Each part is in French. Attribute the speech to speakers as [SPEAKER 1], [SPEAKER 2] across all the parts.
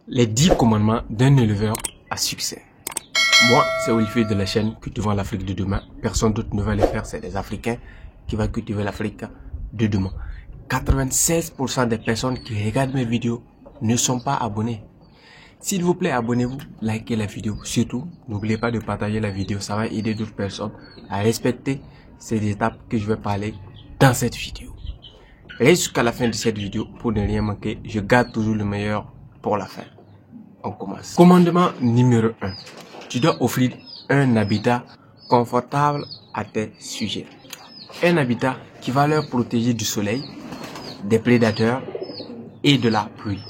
[SPEAKER 1] Les 10 commandements d'un éleveur à succès. Moi, c'est Olivier de la chaîne Cultivons l'Afrique de demain. Personne d'autre ne va le faire, c'est les Africains qui vont cultiver l'Afrique de demain. 96% des personnes qui regardent mes vidéos ne sont pas abonnés. S'il vous plaît, abonnez-vous, likez la vidéo. Surtout, n'oubliez pas de partager la vidéo. Ça va aider d'autres personnes à respecter ces étapes que je vais parler dans cette vidéo. Reste jusqu'à la fin de cette vidéo pour ne rien manquer. Je garde toujours le meilleur pour la fin. On commence. Commandement numéro 1. Tu dois offrir un habitat confortable à tes sujets. Un habitat qui va leur protéger du soleil, des prédateurs et de la pluie.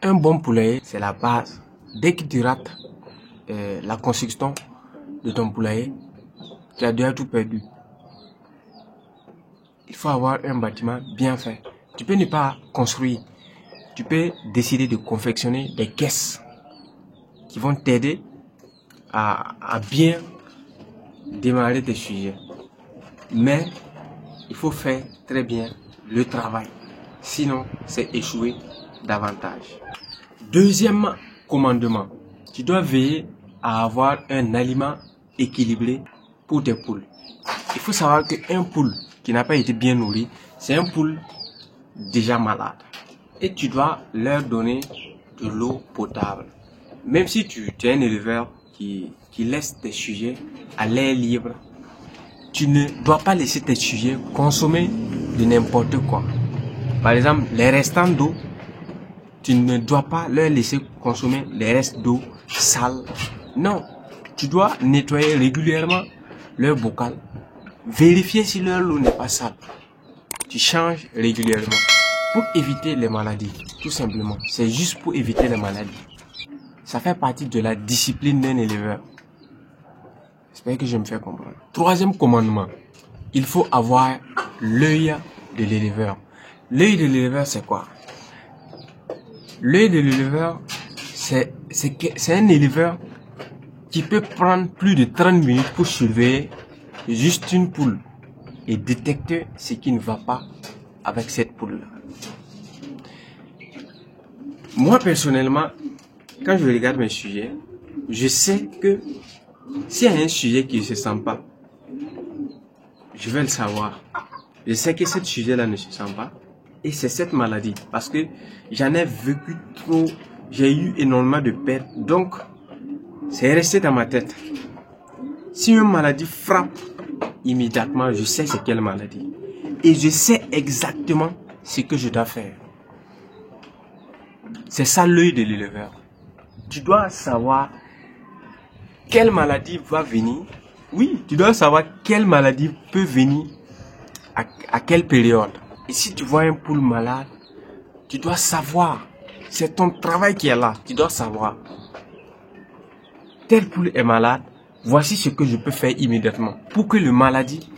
[SPEAKER 1] Un bon poulailler, c'est la base. Dès que tu rates la construction de ton poulailler, tu as déjà tout perdu. Il faut avoir un bâtiment bien fait. Tu peux ne pas construire. Tu peux décider de confectionner des caisses qui vont t'aider à bien démarrer tes sujets. Mais il faut faire très bien le travail. Sinon, c'est échouer davantage. Deuxième commandement. Tu dois veiller à avoir un aliment équilibré pour tes poules. Il faut savoir qu'un poule qui n'a pas été bien nourri, c'est un poule déjà malade. Et tu dois leur donner de l'eau potable. Même si tu es un éleveur qui laisse tes sujets à l'air libre, tu ne dois pas laisser tes sujets consommer de n'importe quoi. Par exemple, les restants d'eau, tu ne dois pas leur laisser consommer les restes d'eau sale. Non, tu dois nettoyer régulièrement leur bocal. Vérifier si leur eau n'est pas sale. Tu changes régulièrement pour éviter les maladies. Tout simplement, c'est juste pour éviter les maladies. Ça fait partie de la discipline d'un éleveur. J'espère que je me fais comprendre. Troisième commandement, il faut avoir l'œil de l'éleveur. L'œil de l'éleveur, c'est quoi? L'œil de l'éleveur, c'est un éleveur qui peut prendre plus de 30 minutes pour surveiller juste une poule et détecter ce qui ne va pas avec cette poule-là. Moi, personnellement, quand je regarde mes sujets, je sais que s'il y a un sujet qui ne se sent pas, je vais le savoir. Je sais que ce sujet-là ne se sent pas. Et c'est cette maladie. Parce que j'en ai vécu trop. J'ai eu énormément de pertes. Donc, c'est resté dans ma tête. Si une maladie frappe, immédiatement, je sais c'est quelle maladie. Et je sais exactement ce que je dois faire. C'est ça l'œil de l'éleveur. Tu dois savoir quelle maladie va venir. Oui, tu dois savoir quelle maladie peut venir à quelle période. Et si tu vois un poule malade, tu dois savoir. C'est ton travail qui est là. Tu dois savoir. Telle poule est malade. Voici ce que je peux faire immédiatement pour que le maladie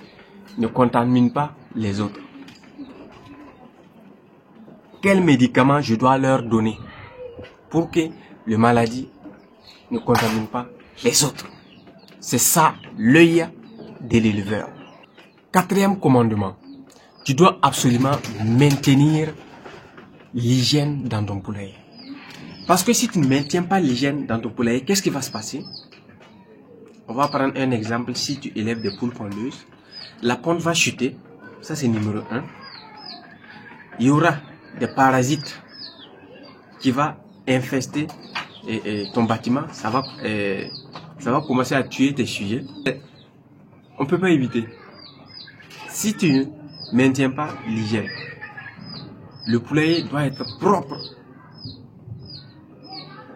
[SPEAKER 1] ne contamine pas les autres. Quel médicament je dois leur donner pour que le maladie ne contamine pas les autres. C'est ça l'œil de l'éleveur. Quatrième commandement. Tu dois absolument maintenir l'hygiène dans ton poulailler. Parce que si tu ne maintiens pas l'hygiène dans ton poulailler, qu'est-ce qui va se passer? On va prendre un exemple. Si tu élèves des poules pondeuses, la ponte va chuter. Ça, c'est numéro 1. Il y aura des parasites qui vont infester ton bâtiment. Ça va commencer à tuer tes sujets. On ne peut pas éviter. Si tu ne maintiens pas l'hygiène, le poulailler doit être propre.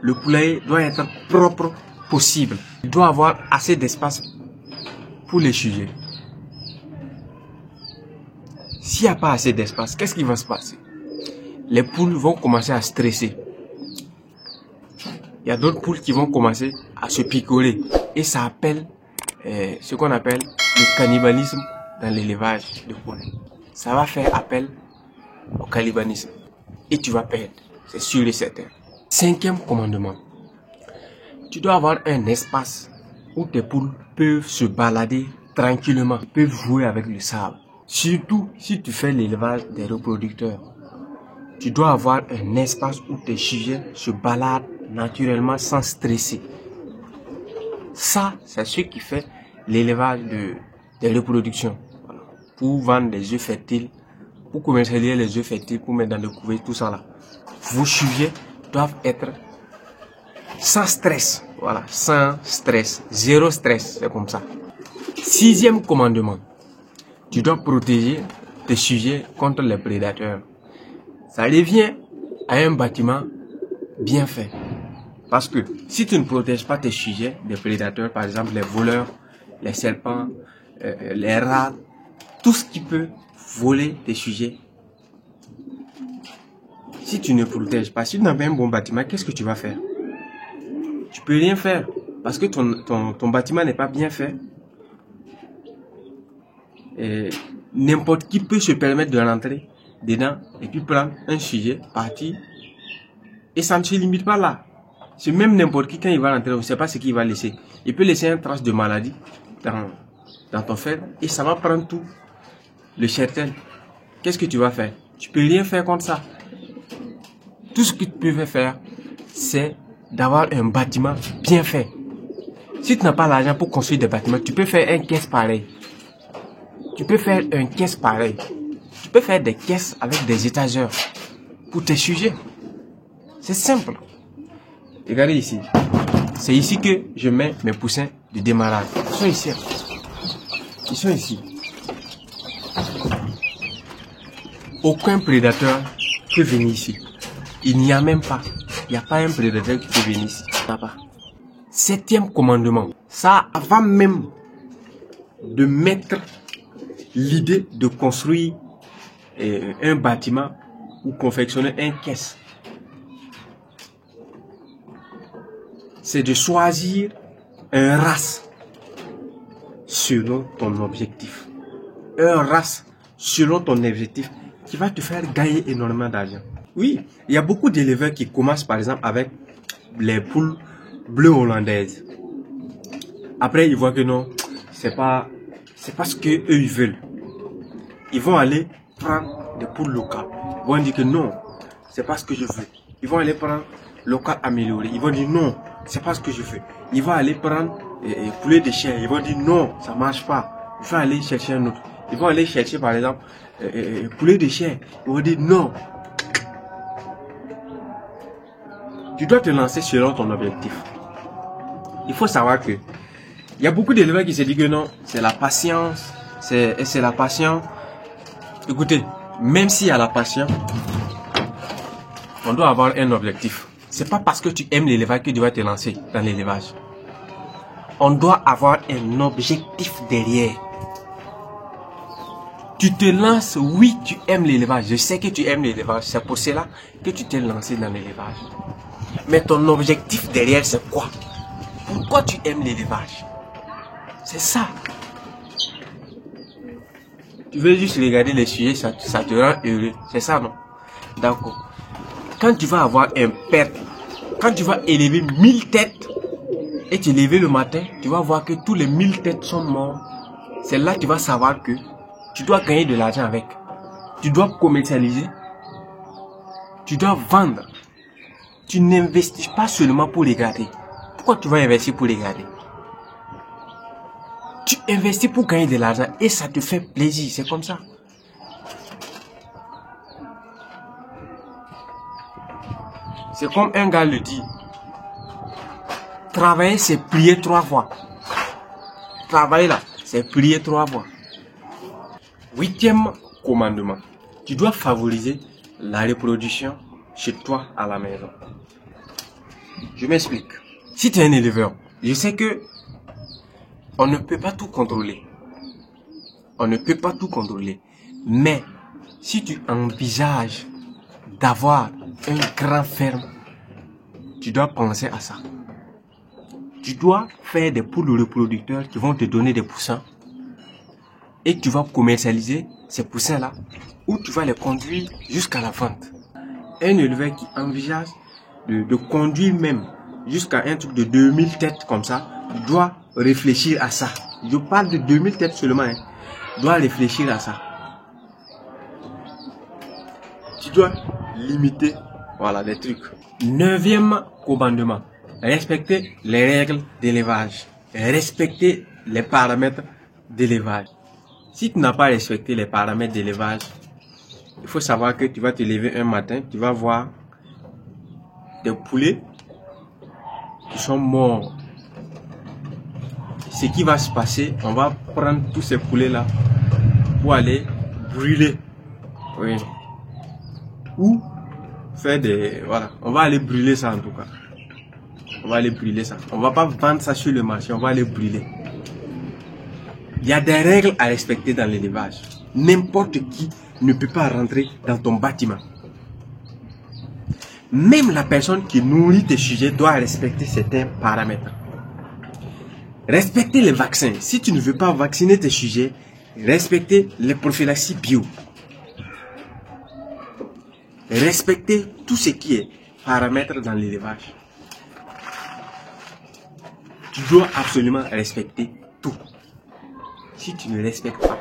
[SPEAKER 1] Le poulailler doit être propre possible. Il doit avoir assez d'espace pour les sujets. S'il n'y a pas assez d'espace, qu'est-ce qui va se passer? Les poules vont commencer à stresser. Il y a d'autres poules qui vont commencer à se picoler. Et ça appelle ce qu'on appelle le cannibalisme dans l'élevage de poules. Ça va faire appel au cannibalisme. Et tu vas perdre. C'est sûr et certain. Cinquième commandement. Tu dois avoir un espace où tes poules peuvent se balader tranquillement, peuvent jouer avec le sable. Surtout si tu fais l'élevage des reproducteurs. tu dois avoir un espace où tes sujets se baladent naturellement sans stresser. Ça, c'est ce qui fait l'élevage des reproductions. Voilà. Pour vendre des œufs fertiles, pour commercialiser les œufs fertiles, pour mettre dans le couver, tout ça là. Vos sujets doivent être sans stress. Voilà, sans stress. Zéro stress, c'est comme ça. 6e commandement. Tu dois protéger tes sujets contre les prédateurs. Ça revient à un bâtiment bien fait. Parce que si tu ne protèges pas tes sujets des prédateurs, par exemple les voleurs, les serpents, les rats, tout ce qui peut voler tes sujets, si tu ne protèges pas, si tu n'as pas un bon bâtiment, qu'est-ce que tu vas faire? Tu peux rien faire parce que ton bâtiment n'est pas bien fait. N'importe qui peut se permettre de rentrer dedans et puis prendre un sujet, partir. Et ça ne se limite pas là. C'est même n'importe qui, quand il va rentrer, on ne sait pas ce qu'il va laisser. Il peut laisser une trace de maladie dans ton fer et ça va prendre tout. Le cheptel. Qu'est-ce que tu vas faire? Tu peux rien faire contre ça. Tout ce que tu peux faire, c'est d'avoir un bâtiment bien fait. Si tu n'as pas l'argent pour construire des bâtiments, tu peux faire un caisse pareil. Tu peux faire un caisse pareil. Tu peux faire des caisses avec des étagères pour tes sujets. C'est simple. Regardez ici. C'est ici que je mets mes poussins de démarrage. Ils sont ici. Ils sont ici. Aucun prédateur peut venir ici. Il n'y a même pas. Il n'y a pas un prédateur qui peut venir ici. Il n'y a pas. 7e commandement. Ça, avant même de mettre l'idée de construire un bâtiment ou confectionner un caisse, c'est de choisir un race selon ton objectif. Un race selon ton objectif qui va te faire gagner énormément d'argent. Oui, il y a beaucoup d'éleveurs qui commencent par exemple avec les poules bleues hollandaises. Après, ils voient que non, c'est pas ce que eux ils veulent. Ils vont aller prendre des poules locales. Ils vont dire que non, c'est pas ce que je veux. Ils vont aller prendre local amélioré. Ils vont dire non, c'est pas ce que je veux. Ils vont aller prendre poulet de chien. Ils vont dire non, ça marche pas. Il faut aller chercher un autre. Ils vont aller chercher par exemple poulet de chien. Ils vont dire non. Tu dois te lancer selon ton objectif. Il faut savoir que il y a beaucoup d'éleveurs qui se disent que non, c'est la patience, c'est la patience. Écoutez, même s'il y a la patience, on doit avoir un objectif. C'est pas parce que tu aimes l'élevage que tu vas te lancer dans l'élevage. On doit avoir un objectif derrière. Tu te lances, oui, tu aimes l'élevage. Je sais que tu aimes l'élevage. C'est pour cela que tu t'es lancé dans l'élevage. Mais ton objectif derrière, c'est quoi? Pourquoi tu aimes l'élevage? C'est ça. Tu veux juste regarder les sujets, ça te rend heureux. C'est ça, non? D'accord. Quand tu vas avoir un père, quand tu vas élever 1000 têtes, et tu lever le matin, tu vas voir que tous les 1000 têtes sont morts. C'est là que tu vas savoir que tu dois gagner de l'argent avec. Tu dois commercialiser. Tu dois vendre. Tu n'investis pas seulement pour les garder. Pourquoi tu vas investir pour les garder? Tu investis pour gagner de l'argent et ça te fait plaisir. C'est comme ça. C'est comme un gars le dit. Travailler, c'est prier 3 fois. Travailler là, c'est prier 3 fois. 8e commandement. Tu dois favoriser la reproduction chez toi à la maison. Je m'explique. Si tu es un éleveur, je sais que on ne peut pas tout contrôler. On ne peut pas tout contrôler. Mais si tu envisages d'avoir une grande ferme, tu dois penser à ça. Tu dois faire des poules reproducteurs qui vont te donner des poussins. Et tu vas commercialiser ces poussins-là ou tu vas les conduire jusqu'à la vente. Un éleveur qui envisage de conduire même jusqu'à un truc de 2000 têtes comme ça, doit réfléchir à ça. Je parle de 2000 têtes seulement. Doit réfléchir à ça. Tu dois limiter, voilà, les trucs. 9e commandement, respecter les règles d'élevage, respecter les paramètres d'élevage. Si tu n'as pas respecté les paramètres d'élevage, il faut savoir que tu vas te lever un matin, tu vas voir des poulets qui sont morts. Ce qui va se passer, on va prendre tous ces poulets-là pour aller brûler. Oui. Ou faire des... Voilà, on va aller brûler ça en tout cas. On va aller brûler ça. On va pas vendre ça sur le marché, on va aller brûler. Il y a des règles à respecter dans l'élevage. N'importe qui ne peut pas rentrer dans ton bâtiment. Même la personne qui nourrit tes sujets doit respecter certains paramètres. Respecter les vaccins. Si tu ne veux pas vacciner tes sujets, respecter les prophylaxies bio. Respecter tout ce qui est paramètres dans l'élevage. Tu dois absolument respecter tout. Si tu ne respectes pas,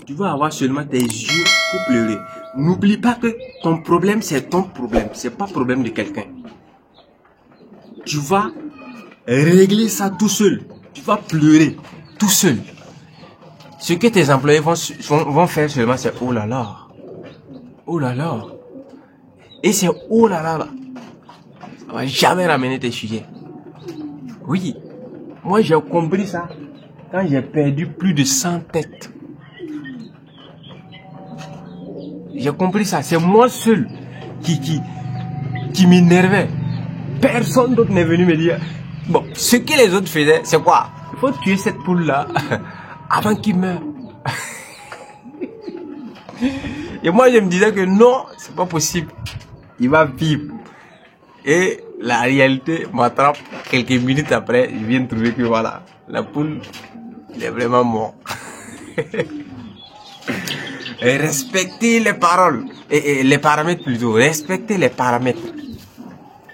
[SPEAKER 1] tu vas avoir seulement tes yeux pour pleurer. N'oublie pas que ton problème, c'est ton problème. C'est pas le problème de quelqu'un. Tu vas régler ça tout seul. Tu vas pleurer tout seul. Ce que tes employés vont faire seulement, c'est oh là là. Oh là là. Et c'est oh là là là. Ça va jamais ramener tes sujets. Oui. Moi, j'ai compris ça quand j'ai perdu plus de 100 têtes. J'ai compris ça. C'est moi seul qui m'énervait. Personne d'autre n'est venu me dire. Bon, ce que les autres faisaient, c'est quoi? Il faut tuer cette poule-là avant qu'il meure. Et moi, je me disais que non, c'est pas possible. Il va vivre. Et la réalité m'attrape quelques minutes après. Je viens de trouver que voilà, la poule, il est vraiment mort. Et respectez les paroles. Et les paramètres plutôt. Respectez les paramètres.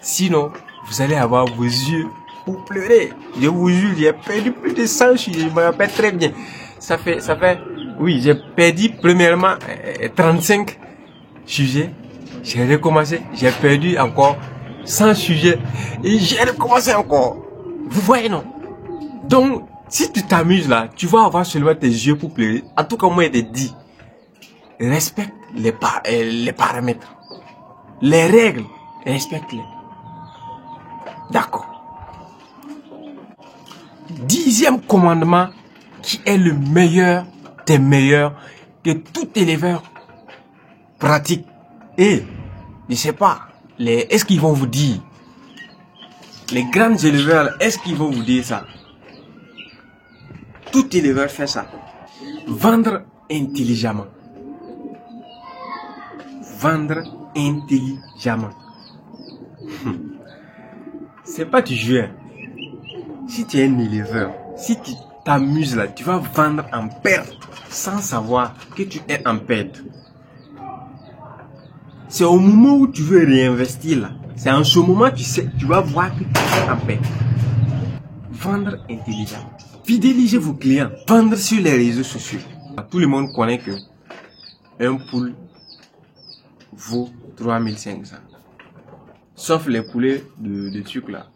[SPEAKER 1] Sinon, vous allez avoir vos yeux pour pleurer. Je vous jure, j'ai perdu plus de 100 sujets. Je me rappelle très bien. Ça fait, oui, j'ai perdu premièrement 35 sujets. J'ai recommencé. J'ai perdu encore 100 sujets. Et j'ai recommencé encore. Vous voyez, non? Donc, si tu t'amuses là, tu vas avoir seulement tes yeux pour pleurer. En tout cas, moi, je te dis, respecte les paramètres. Les règles, respecte-les. D'accord. 10e commandement qui est le meilleur des meilleurs que tout éleveur pratique. Et, je sais pas, est-ce qu'ils vont vous dire, les grands éleveurs, est-ce qu'ils vont vous dire ça? Tout éleveur fait ça. Vendre intelligemment. Vendre intelligemment. C'est pas du jeu. Si tu es un éleveur, si tu t'amuses là, tu vas vendre en perte sans savoir que tu es en perte. C'est au moment où tu veux réinvestir là. C'est en ce moment tu vas voir que tu es en perte. Vendre intelligemment. Fidéliser vos clients. Vendre sur les réseaux sociaux. Tout le monde connaît que un poule vaut 3500. Sauf les poulets de trucs là.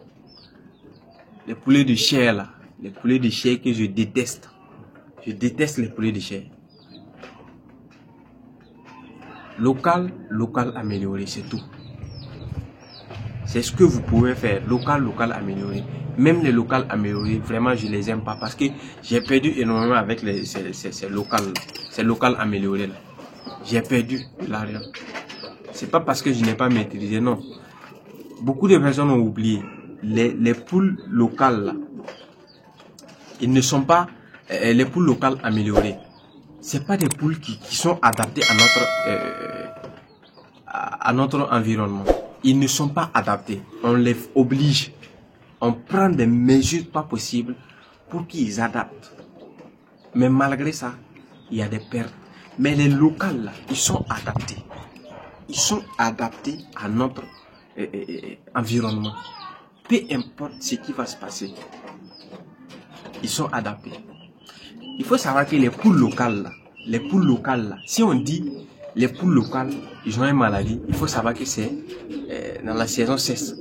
[SPEAKER 1] Les poulets de chair là. Les poulets de chair que je déteste. Je déteste les poulets de chair. Local amélioré, c'est tout. C'est ce que vous pouvez faire. Local amélioré. Même les locales améliorés, vraiment je les aime pas parce que j'ai perdu énormément avec ces locales améliorés là. J'ai perdu l'argent. C'est pas parce que je n'ai pas maîtrisé, non. Beaucoup de personnes ont oublié. Les poules locales là, ils ne sont pas les poules locales améliorées. C'est pas des poules qui sont adaptées à notre environnement. Ils ne sont pas adaptés. On les oblige. On prend des mesures pas possibles pour qu'ils adaptent. Mais malgré ça, il y a des pertes. Mais les locales là, ils sont adaptés. Ils sont adaptés à notre environnement. Peu importe ce qui va se passer, ils sont adaptés. Il faut savoir que les poules locales là, si on dit les poules locales, ils ont une maladie. Il faut savoir que c'est dans la saison sèche.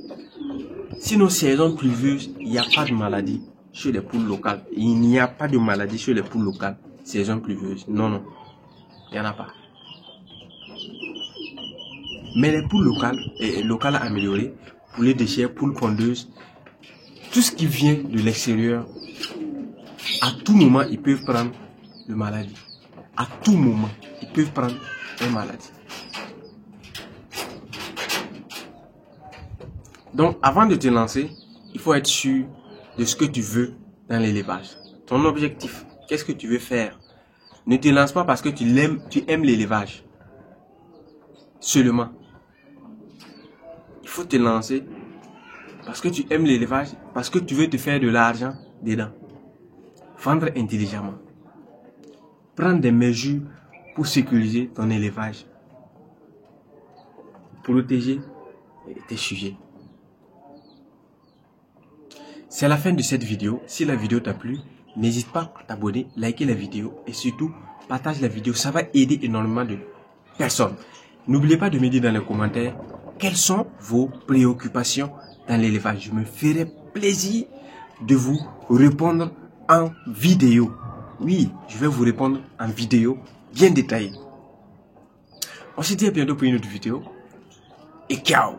[SPEAKER 1] Sinon, saison pluvieuse, il n'y a pas de maladie chez les poules locales. Il n'y a pas de maladie chez les poules locales. Saison pluvieuse. Non, non. Il n'y en a pas. Mais les poules locales améliorées, poules de chair, poules pondeuses, tout ce qui vient de l'extérieur, à tout moment, ils peuvent prendre une maladie. À tout moment, ils peuvent prendre une maladie. Donc, avant de te lancer, il faut être sûr de ce que tu veux dans l'élevage. Ton objectif, qu'est-ce que tu veux faire? Ne te lance pas parce que tu aimes l'élevage. Seulement. Il faut te lancer parce que tu aimes l'élevage, parce que tu veux te faire de l'argent dedans. Vendre intelligemment. Prendre des mesures pour sécuriser ton élevage. Protéger tes sujets. C'est la fin de cette vidéo. Si la vidéo t'a plu, n'hésite pas à t'abonner, liker la vidéo et surtout partage la vidéo. Ça va aider énormément de personnes. N'oubliez pas de me dire dans les commentaires quelles sont vos préoccupations dans l'élevage. Je me ferai plaisir de vous répondre en vidéo. Oui, je vais vous répondre en vidéo bien détaillée. On se dit à bientôt pour une autre vidéo et ciao!